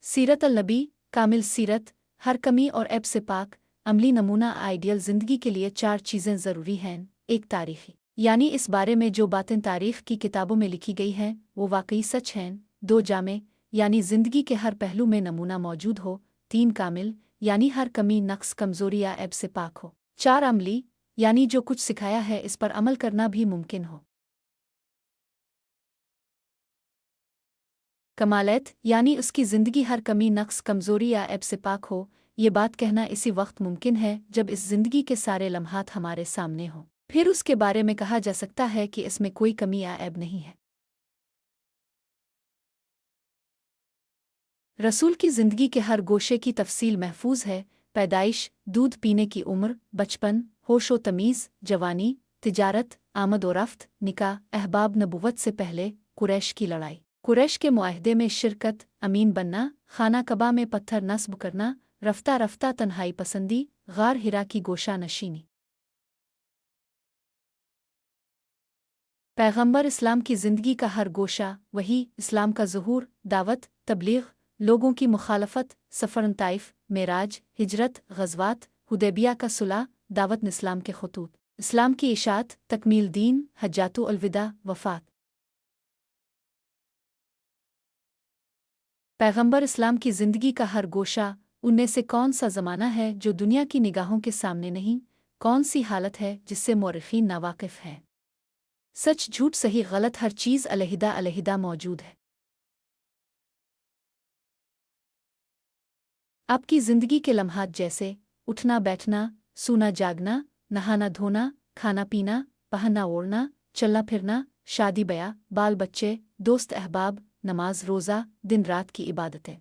सीरत अल-नबी, कामिल सीरत, हर कमी और ऐब से पाक, अमली नमूना आइडियल ज़िंदगी के लिए 4 चीज़ें ज़रूरी हैं। एक तारीख़ी, यानी इस बारे में जो बातें तारीख़ की किताबों में लिखी गई हैं वो वाकई सच हैं। 2 जामे, यानी ज़िंदगी के हर पहलू में नमूना मौजूद हो। 3 कामिल, यानी हर कमी नक्स कमज़ोरी या ऐब से पाक हो। 4 अमली, यानी जो कुछ सिखाया है इस पर अमल करना भी मुमकिन हो। कमालैत, यानी उसकी ज़िंदगी हर कमी नक्स कमज़ोरी या ऐब से पाक हो। ये बात कहना इसी वक्त मुमकिन है जब इस ज़िंदगी के सारे लम्हात हमारे सामने हों। फिर उसके बारे में कहा जा सकता है कि इसमें कोई कमी या ऐब नहीं है। रसूल की ज़िंदगी के हर गोशे की तफसील महफूज है। पैदाइश, दूध पीने की उम्र, बचपन, होशो तमीज़, जवानी, तिजारत, आमद व रफ्त, निकाह, अहबाब नबुवत से पहले, कुरैश की लड़ाई, कुरैश के मुआहदे में शिरकत, अमीन बनना, खाना कबा में पत्थर नस्ब करना, रफ्ता रफ्ता तन्हाई पसंदी, गार हिरा की गोशा नशीनी। पैगंबर इस्लाम की ज़िंदगी का हर गोशा, वही इस्लाम का ज़ुहूर, दावत, तबलीग, लोगों की मुखालफत, सफ़र ताइफ, मेराज, हिजरत, ग़ज़वात, हुदैबिया का सुलह, दावत इस्लाम के खतूत, इस्लाम की इशात, तकमील दीन, हज्जातु अलविदा, वफ़ात। पैगंबर इस्लाम की ज़िंदगी का हर गोशा, उनमें से कौन सा ज़माना है जो दुनिया की निगाहों के सामने नहीं, कौन सी हालत है जिससे मौरख़ीन नावाकिफ़ हैं। सच झूठ सही गलत हर चीज़ अलहिदा अलहिदा मौजूद है। आपकी ज़िंदगी के लम्हात जैसे उठना बैठना, सूना जागना, नहाना धोना, खाना पीना, पहनना ओढ़ना, चलना फिरना, शादी ब्याह, बाल बच्चे, दोस्त अहबाब, नमाज रोज़ा, दिन रात की इबादतें।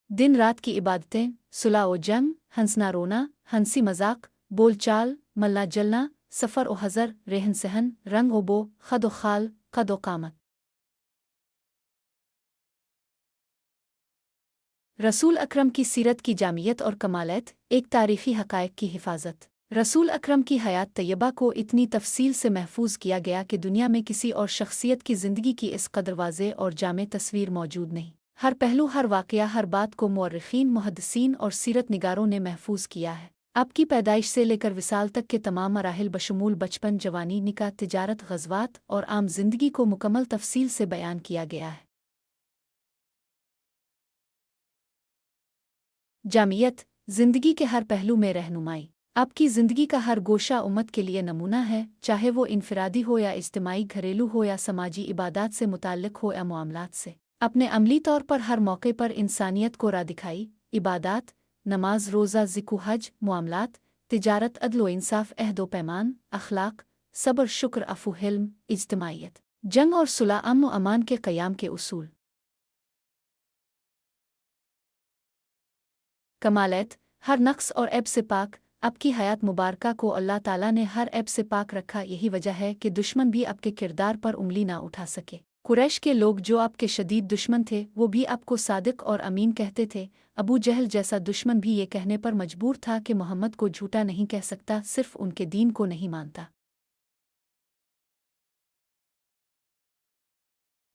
दिन रात की इबादतें, सुलह व जंग, हंसना रोना, हंसी मजाक, बोलचाल, मलना जलना, सफ़र व हज़र, रहन सहन, रंग व बो, खद व खाल, कद व कामत। रसूल अकरम की सीरत की जामियत और कमालत, एक तारीख़ी हक़ाइक़ की हिफाजत। रसूल अकरम की हयात तैयबा को इतनी तफसील से महफूज किया गया कि दुनिया में किसी और शख्सियत की ज़िंदगी की इस कदर वाज़े और जामे तस्वीर मौजूद नहीं। हर पहलू, हर वाक़या, हर बात को मुअर्रिख़ीन, मुहद्दिसीन और सीरत निगारों ने महफूज किया है। आपकी पैदाइश से लेकर विसाल तक के तमाम मराहिल बशमूल बचपन, जवानी, निकाह, तिजारत, ग़ज़वात और आम ज़िंदगी को मुकम्मल तफसील से बयान किया गया है। जामियत, ज़िंदगी के हर पहलू में रहनुमाई। आपकी ज़िंदगी का हर गोशा उम्मत के लिए नमूना है, चाहे वो इनफरादी हो या इज्तिमाई, घरेलू हो या समाजी, इबादात से मुताल्लिक़ हो या मामलात से। अपने अमली तौर पर हर मौके पर इंसानियत को राह दिखाई। इबादात, नमाज रोज़ा, ज़िक्र, हज, मामलात, तिजारत, अदल व इंसाफ, अहद व पैमान, अखलाक, सब्र, शुक्र, अफ़ू, हिल्म, इज्तिमाइयत, जंग और सुलह, अमन व अमान के क़याम के उसूल। कमालत, हर नक्स और ऐब से पाक। आपकी हयात मुबारका को अल्लाह ताला ने हर ऐब से पाक रखा। यही वजह है कि दुश्मन भी आपके किरदार पर उंगली ना उठा सके। कुरैश के लोग जो आपके शदीद दुश्मन थे वो भी आपको सादिक और अमीन कहते थे। अबू जहल जैसा दुश्मन भी ये कहने पर मजबूर था कि मोहम्मद को झूठा नहीं कह सकता, सिर्फ उनके दीन को नहीं मानता।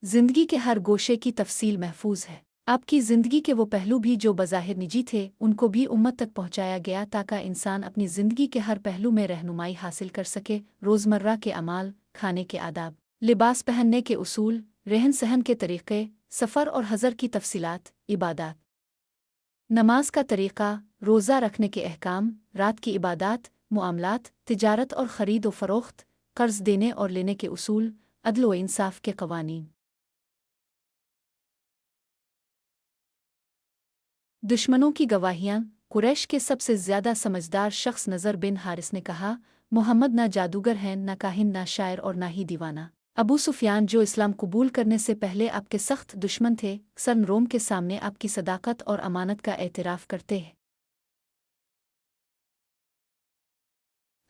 जिंदगी के हर गोशे की तफसील महफूज है। आपकी ज़िंदगी के वो पहलू भी जो बज़ाहिर निजी थे उनको भी उम्मत तक पहुँचाया गया ताकि इंसान अपनी ज़िंदगी के हर पहलू में रहनुमाई हासिल कर सके। रोज़मर्रा के अमाल, खाने के आदाब, लिबास पहनने के उसूल, रहन सहन के तरीक़े, सफ़र और हज़र की तफसीलात, इबादात, नमाज का तरीक़ा, रोज़ा रखने के अहकाम, रात की इबादात, मुआमलात, तिजारत और ख़रीद व फ़रोख्त, कर्ज़ देने और लेने के उसूल, अदल व इंसाफ़ के क़वानीन। दुश्मनों की गवाहियाँ। कुरैश के सबसे ज़्यादा समझदार शख्स नज़र बिन हारिस ने कहा, मोहम्मद ना जादूगर हैं, ना काहिन, ना शायर और ना ही दीवाना। अबू सुफियान जो इस्लाम कबूल करने से पहले आपके सख्त दुश्मन थे, सन रोम के सामने आपकी सदाकत और अमानत का एतराफ़ करते हैं।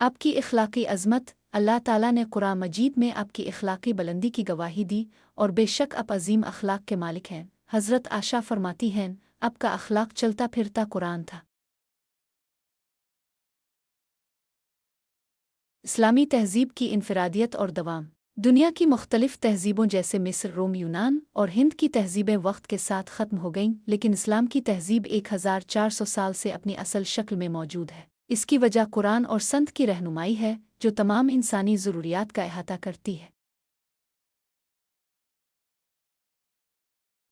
आपकी इखलाक़ी अज़मत। अल्लाह ताला ने कुरान मजीद में आपकी इखलाक़ी बुलंदी की गवाही दी और बेशक आप अज़ीम अखलाक के मालिक हैं। हज़रत आशा फरमाती हैं, आपका अखलाक चलता फिरता कुरान था। इस्लामी तहज़ीब की इनफरादियत और दवाम। दुनिया की मुख्तलिफ तहज़ीबों जैसे मिस्र, रोम, यूनान और हिंद की तहज़ीबें वक्त के साथ ख़त्म हो गईं, लेकिन इस्लाम की तहज़ीब 1400 साल से अपनी असल शक्ल में मौजूद है। इसकी वजह कुरान और संत की रहनुमाई है, जो तमाम इंसानी ज़रूरियात का अहाता करती है।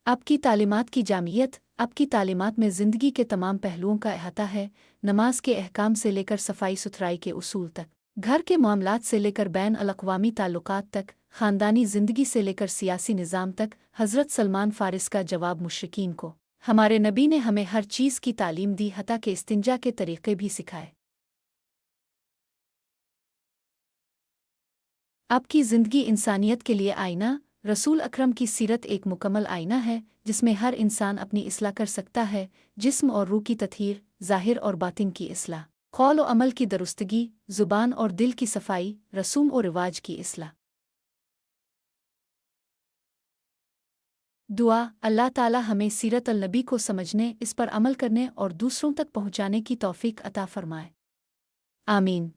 आपकी तालीमात की जामियत आपकी तालीमात में ज़िंदगी के तमाम पहलुओं का अहाता है, नमाज के अहकाम से लेकर सफाई सुथराई के उसूल तक, घर के मामलात से लेकर बैन अल-अक़वामी ताल्लुकात तक, ख़ानदानी ज़िंदगी से लेकर सियासी निज़ाम तक। हज़रत सलमान फ़ारिस का जवाब मुश्रिकीन को, हमारे नबी ने हमें हर चीज़ की तालीम दी, हत्ता के इस्तिंजा के तरीक़े भी सिखाए। आपकी ज़िंदगी इंसानियत के लिए आईना रसूल अकरम की सीरत एक मुकम्मल आईना है, जिसमें हर इंसान अपनी इस्लाह कर सकता है, जिस्म और रूह की तत्हीर, ज़ाहिर और बातिन की इस्लाह, कौल और अमल की दुरुस्तगी, ज़ुबान और दिल की सफाई, रसूम और रिवाज की इस्लाह। दुआ अल्लाह ताला हमें सीरत अल नबी को समझने, इस पर अमल करने और दूसरों तक पहुँचाने की तौफ़ीक अता फ़रमाए। आमीन।